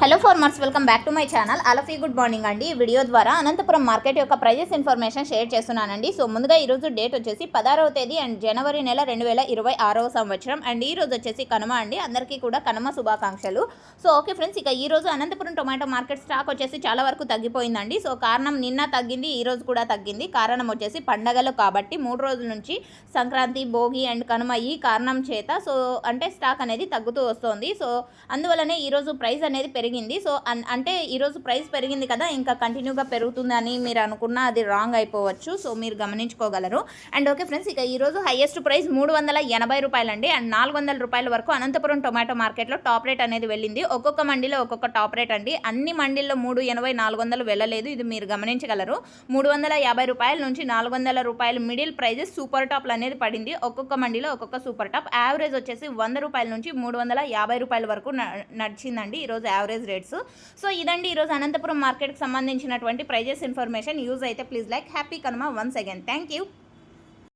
Hello farmers, welcome back to my channel. అలఫీ good morning అండి. ఈ వీడియో ద్వారా అనంతపురం మార్కెట్ యొక్క ప్రైజెస్ ఇన్ఫర్మేషన్ షేర్ చేస్తున్నానండి. సో ముందుగా ఈరోజు డేట్ వచ్చేసి 16వ తేదీ అండ్ జనవరి నెల 2026వ సంవత్సరం అండ్ ఈ రోజు వచ్చేసి కనుమ అండి. అందరికీ కూడా కనుమ శుభాకాంక్షలు. సో ఓకే ఫ్రెండ్స్, ఇక ఈ రోజు అనంతపురం టొమాటో మార్కెట్ స్టాక్ వచ్చేసి చాలా వరకు తగ్గిపోయిందండి. సో కారణం నిన్న తగ్గింది, ఈ రోజు కూడా తగ్గింది. కారణం వచ్చేసి పండగలు కాబట్టి 3 రోజుల నుంచి సంక్రాంతి, భోగి అండ్ కనుమ ఈ కారణం చేత సో అంటే స్టాక్ అనేది తగ్గుతూ వస్తుంది. సో అందువల్లనే ఈరోజు ప్రైస్ అనేది పెరిగింది. సో అంటే ఈరోజు ప్రైస్ పెరిగింది కదా, ఇంకా కంటిన్యూగా పెరుగుతుందని మీరు అనుకున్నా అది రాంగ్ అయిపోవచ్చు. సో మీరు గమనించుకోగలరు. అండ్ ఓకే ఫ్రెండ్స్, ఇక ఈరోజు హైయెస్ట్ ప్రైస్ 380 రూపాయలండి అండ్ 400 రూపాయల వరకు అనంతపురం టొమాటో మార్కెట్లో టాప్ రేట్ అనేది వెళ్ళింది. ఒక్కొక్క మండీలో ఒక్కొక్క టాప్ రేట్ అండి. అన్ని మండీల్లో 380, 400 వెళ్ళలేదు. ఇది మీరు గమనించగలరు. 350 రూపాయల నుంచి 400 రూపాయలు మిడిల్ ప్రైజెస్ సూపర్ టాప్లు అనేది పడింది. ఒక్కొక్క మండీలో ఒక్కొక్క సూపర్ టాప్. యావరేజ్ వచ్చేసి 100 రూపాయల నుంచి 350 రూపాయల వరకు నడిచిందండి ఈరోజు యావరేజ్ రేట్స్. సో ఇదండి ఈరోజు అనంతపురం మార్కెట్కి సంబంధించినటువంటి ప్రైజెస్ ఇన్ఫర్మేషన్. యూజ్ అయితే please like. Happy Kanuma once again. Thank you.